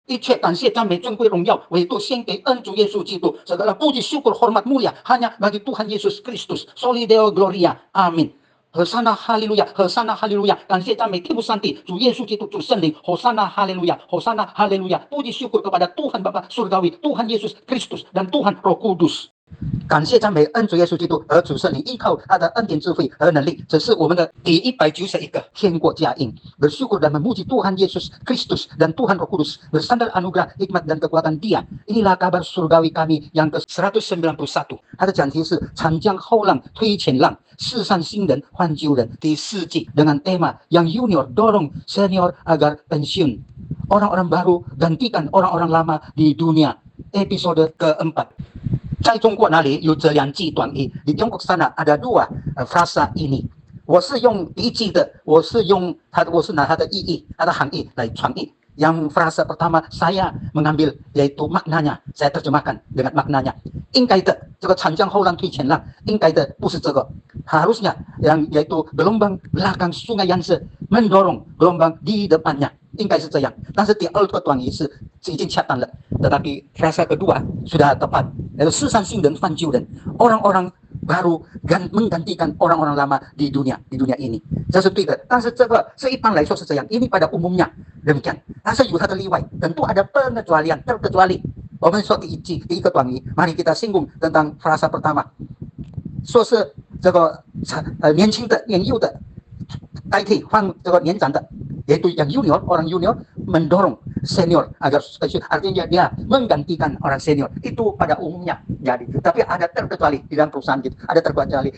一切感谢、赞美、尊贵、荣耀，唯独献给恩主耶稣基督。Segala puji, syukur, hormat, mulia hanya bagi Tuhan Yesus Kristus. Soli Deo Gloria. Amin. 和散那哈利路亚，和散那哈利路亚，感谢赞美天父上帝，主耶稣基督，主圣灵，和散那哈利路亚，和散那哈利路亚，puji syukur kepada Tuhan Bapa Surgawi, Tuhan Yesus Kristus dan Tuhan Roh Kudus。感谢赞美恩主耶稣基督和主圣灵，依靠他的恩典智慧和能力，这是我们的第191个天国佳音。Bersyukur dan memuji Tuhan Yesus Kristus dan Tuhan Roh Kudus, bersandar anugerah, hikmat dan kekuatan Dia. Inilah kabar surgawi kami yang ke-191。它的讲题是长江后浪推前浪，世上新人换旧人，第4季 dengan tema yang junior dorong senior agar pensiun. Orang-orang baru gantikan orang-orang lama di dunia. Episode keempat。在中国那里有这两句短语，di Tiongkok sana ada dua frasa ini。我是用第一句的，我是拿它的意义、它的含义来传译。Yang frasa pertama saya mengambil yaitu maknanya, saya terjemahkan dengan maknanya。应该的，这个长江后浪推前浪，应该的不是这个，harusnya yang yaitu gelombang belakang sungai yang mendorong gelombang di depannya。应该是这样，但是第二个短语是已经恰当了，tetapi frasa kedua sudah tepat，yaitu世上新人换旧人 ，orang-orang baru menggantikan orang-orang lama di dunia ini， 这是对的。但是这个是一般来说是这样，ini pada umumnya demikian， 但是有它的例外，tentu ada pengecualian terkecuali。我们说第一个短语，mari kita singgung tentang frasa pertama， 说是这个年轻的、年幼的代替换这个年长的。Yaitu yang junior, orang junior mendorong senior agar spesial, artinya dia menggantikan orang senior. Itu pada umumnya jadi. Tapi ada terkecuali di dalam perusahaan gitu. Ada terkecuali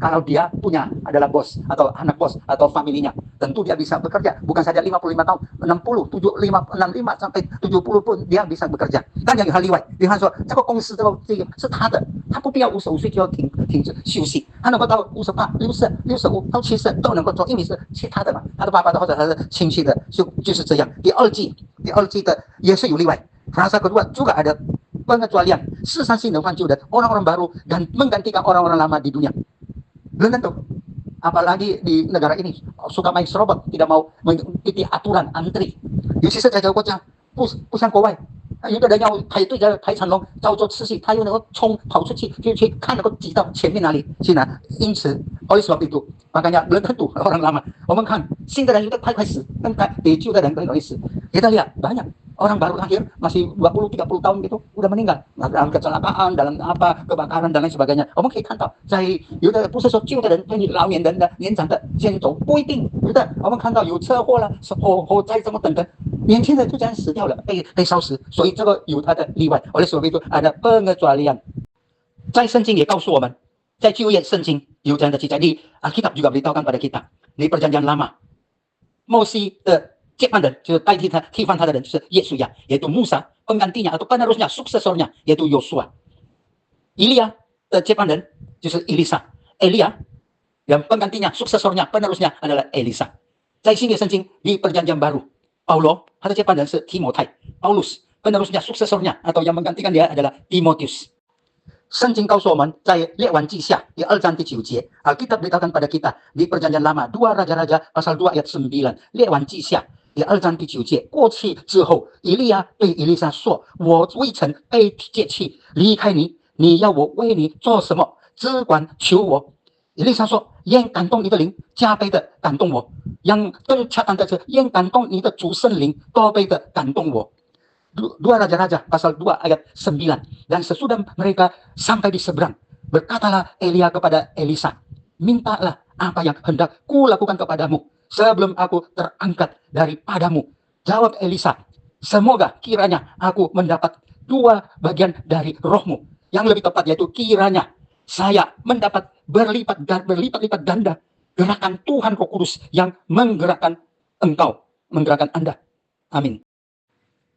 kalau dia punya adalah bos atau anak bos atau familinya. Tentu dia bisa bekerja. Bukan saja 55 tahun, 60, 65 sampai 70 pun dia bisa bekerja. 但有例外，比方说这个公司这个是他的，他不必要55岁就要停止休息，他能够到58、60、65到70都能够做，因为是他的嘛，他的爸爸的或者他的亲戚的，就是这样。第二季的也是有例外。Frasa kedua juga ada pengecualian， 世上新人换旧人 ，orang-orang baru dan menggantikan orang-orang lama di dunia。belum tentu。apalagi di negara ini suka main serobot， tidak mau mengikuti aturan antri。尤其是在这个国家，不像国外。有的人要排队在排长龙，照做次序，他又能够跑出去，去看能够挤到前面哪里去拿。因此 oleh sebab itu makanya belum tentu orang lama。我们看新的人有的快死，比旧的人更容易死。kita lihat banyak orang baru lahir masih 20-30 tahun gitu udah meninggal dalam kecelakaan, dalam kebakaran dan lain sebagainya。我们可以看到，在有的不是说旧的人跟老年人的年长的先走，不一定。有的我们看到有车祸了，火灾怎么等等，年轻人就这样死掉了，被烧死。所以这个有它的例外。oleh sebab itu ada pengecualian。在圣经也告诉我们，在旧约圣经有这样的记载，di Alkitab juga beritahukan pada kita， di perjanjian lama， Moses 的接班人就是替换他的人就是耶稣亚，yaitu Musa penggantinya atau penerusnya suksesornya yaitu Yosua。Elia 的接班人就是 Elia， yang penggantinya suksesornya penerusnya adalah Elisa。在新约圣经 di perjanjian baru， Paulo 他的接班人是提摩太 ，Paulus penerusnya suksesornya atau yang menggantikan dia adalah Timotius。圣经告诉我们，在列王记下第2章第9节，Alkitab beritahukan pada kita di perjanjian lama 2 Raja-Raja pasal 2 ayat 9， 列王记下第2章第9节，过去之后，以利亚对以利沙说：“我未曾被接去离开你，你要我为你做什么？只管求我。”以利沙说：“愿感动你的灵加倍的感动我。”yang 更恰当的是，愿感动你的主圣灵多倍的感动我。2 Raja-Raja pasal 2 ayat 9. Dan sesudah mereka sampai di seberang, berkatalah Elia kepada Elisa, "Mintalah apa yang hendak kulakukan kepadamu sebelum aku terangkat daripadamu." Jawab Elisa, "Semoga kiranya aku mendapat 2 bagian dari rohmu." Yang lebih tepat yaitu kiranya saya mendapat berlipat-lipat ganda gerakan Tuhan Roh Kudus yang menggerakkan engkau, menggerakkan Anda. Amin。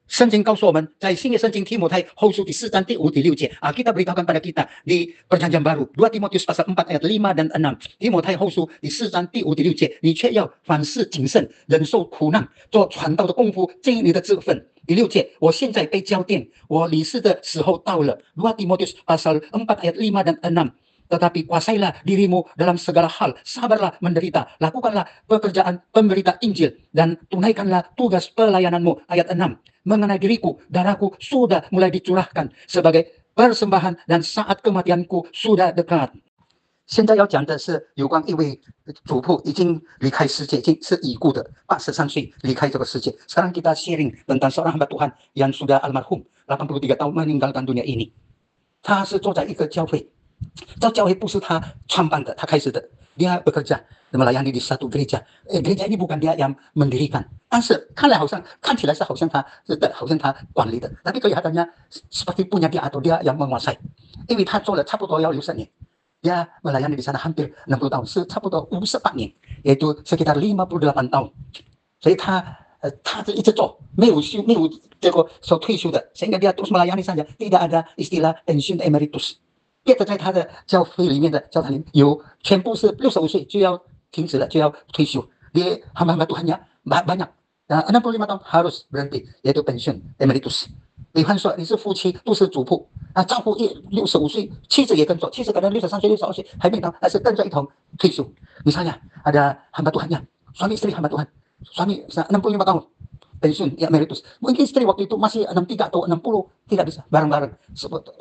圣经告诉我们，在新约圣经提摩太后书第4章第5、第6节，kita beritahukan pada kita di perjanjian baru 2 Timotius pasal 4 ayat 5 dan 6， 提摩太后书第4章第5、第6节，你却要凡事谨慎，忍受苦难，做传道的功夫，尽你的职分。第6节，我现在被交奠，我离世的时候到了。2 Timotius pasal 4 ayat 5 dan 6。tetapi kuasailah dirimu dalam segala hal, sabarlah menderita, lakukanlah pekerjaan pemberita Injil, dan tunaikanlah tugas pelayananmu. Ayat 6, mengenai diriku, darahku sudah mulai dicurahkan sebagai persembahan dan saat kematianku sudah dekat. 现在要讲的是有关一位主仆已经离开世界，已经是已故的83岁离开这个世界。Sekarang kita sharing tentang seorang hamba Tuhan yang sudah almarhum 83 tahun meninggalkan dunia ini. 他是坐在一个教会，这教会不是他创办的，他开始的。dia bekerja melayani di satu gereja. Gereja ini bukan dia yang mendirikan，但是看起来是好像他管理的，tapi kelihatannya seperti punya dia atau dia yang menguasai，因为他做了差不多要60年。dia melayani di sana hampir 60 tahun， 是差不多58年， yaitu sekitar 58 tahun。 所以他一直做，没有这个说退休的， sehingga dia terus melayani saja， tidak ada istilah pensiun emeritus。 别的在他的教会里面的教堂里有全部是65岁就要停止了，就要退休。 Di hamba-hamba Tuhannya banyak， 65 tahun harus berhenti， yaitu pensiun emeritus。 比方说你是夫妻都是主仆，丈夫65岁，妻子也跟着，妻子可能63岁62岁还没到，但是跟着一同退休。 Misalnya ada hamba Tuhannya, suami istri hamba Tuhan, suami 65 tahun pensiun emeritus, mungkin istri waktu itu masih 63 atau 60， tidak bisa bareng-bareng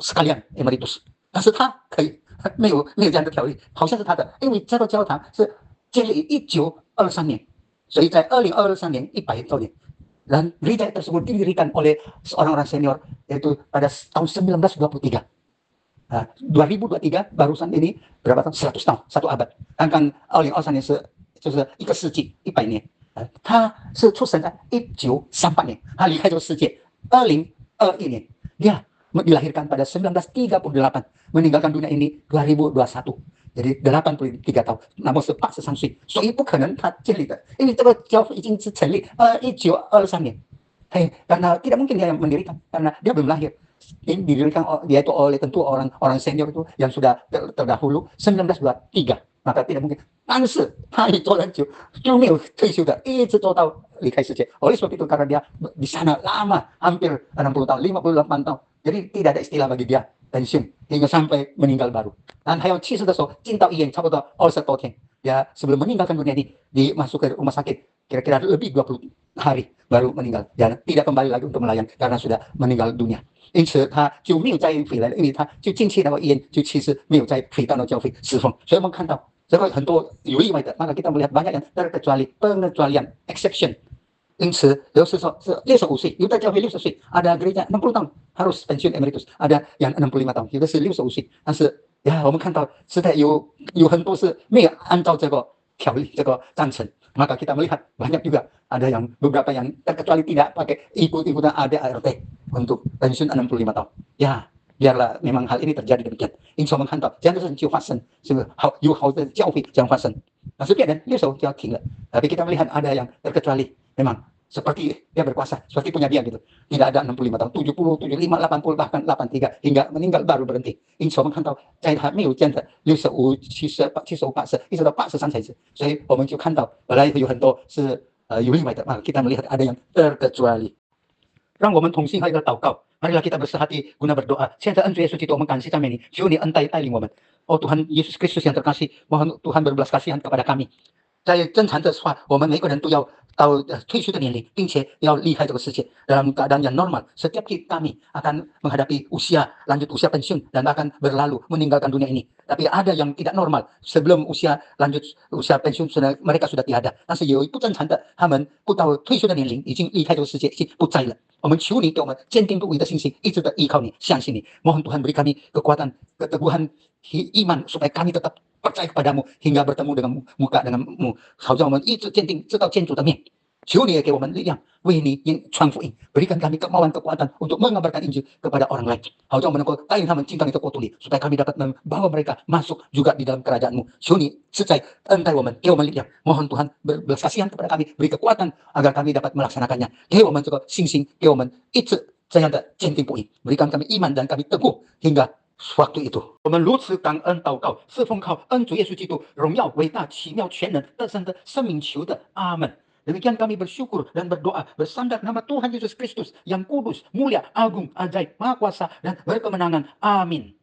sekalian emeritus， 但是他可以，没有这样的条例，好像是他的，因为这个教堂是建立于1923年， 所以在2023年100周年。 Dan gereja tersebut didirikan oleh seorang orang senior, yaitu pada tahun 1923. 2023 barusan ini berapa tahun? 100 tahun, 1 abad. 刚刚2023年就是1个世纪100年。 他是出生在1938年， 他离开这个世界2021年。 dia dilahirkan pada 1938, meninggalkan dunia ini 2021。 jadi 83 tahun， namun是83岁， 所以不可能他建立的， 因为这个教会已经是成立1923年。 karena tidak mungkin dia yang mendirikan, karena dia belum lahir. Ini didirikan yaitu oleh tentu orang senior itu yang sudah terdahulu 1923， maka tidak mungkin. 但是他也做了久， 就没有退休的， 一直做到离开世界。 oleh sebab itu karena dia di sana lama, hampir 60 tahun, 58 tahun, jadi tidak ada istilah bagi dia pensiun hingga sampai meninggal baru. Dan 还有去世的时候进到医院差不多20多天， dia sebelum meninggalkan dunia ini dimasuk ke rumah sakit kira-kira lebih 20 hari baru meninggal, dan tidak kembali lagi untuk melayani karena sudah meninggal dunia。 因此他就没有再回来了，因为他就进去那个医院就去世，没有再回到那教会侍奉。所以我们看到这个很多有例外的， maka kita melihat banyak yang terkecuali pengecualian exception。 因此有时说是65岁， 有的教会60岁， ada gereja 60 tahun harus pensiun emeritus， ada yang 65 tahun， 有的是65岁。 但是我们看到实在有很多是没有按照这个条例这个章程， maka kita melihat banyak juga ada yang beberapa yang terkecuali tidak pakai ikutan ADART untuk pensiun 65 tahun。 biarlah memang hal ini terjadi demikian。 因此我们看到这样的事情就发生，是不是有好的教会这样发生， 但是别人60就要停了。 tapi kita melihat ada yang terkecuali， memang seperti dia berkuasa, seperti punya dia gitu. Tidak ada 65 tahun, 70, 75, 80, bahkan 83 hingga meninggal baru berhenti。 因此我们看到在他没有这样的65、78、75、80， 一直到83才是。 所以我们就看到本来有很多是有例外的， kita melihat ada yang terkecuali。 让我们同心合一的祷告。 Marilah kita bersehati guna berdoa. Saya Tuhan Yesus itu mengasihi kami ini. Juni entai tailing woman. Oh Tuhan Yesus Kristus yang terkasih, mohon Tuhan berbelas kasihan kepada kami。 在正常的话， 我们每个人都要到退休的年龄， 并且要离开这个世界 dalam keadaan yang normal。 Setiap kami akan menghadapi lanjut usia pensiun dan akan berlalu meninggalkan dunia ini. Tapi ada yang tidak normal, sebelum lanjut usia pensiun mereka sudah tiada。 但是有不正常的， 他们不到退休的年龄已经离开这个世界，已经不在了。 我们求你给我们坚定不移的信心， 一直的依靠你， 相信你。 Mohon Tuhan beri kami kekuatan, keteguhan iman supaya kami tetap percaya kepadamu hingga bertemu denganmu, muka denganmu， 好叫我们一直坚定知道见主的面。 求你也给我们力量， 为你传福音， berikan kami kemauan kekuatan untuk mengabarkan Injil kepada orang lain， 好叫我们能够带领他们进到你的国度里， supaya kami dapat membawa mereka masuk juga di dalam kerajaanmu。 求你实在恩待我们， 给我们力量。 Mohon Tuhan berbelas kasihan kepada kami， beri kekuatan agar kami dapat melaksanakannya。 给我们这个信心， 给我们一直这样的坚定不移， berikan kami iman dan kami teguh hingga waktu itu。 我们如此感恩祷告， 是奉靠恩主耶稣基督荣耀伟大奇妙全能得胜的生命求的，阿门。 Demikian kami bersyukur dan berdoa bersandar nama Tuhan Yesus Kristus yang kudus, mulia, agung, ajaib, maha kuasa dan berkemenangan. Amin.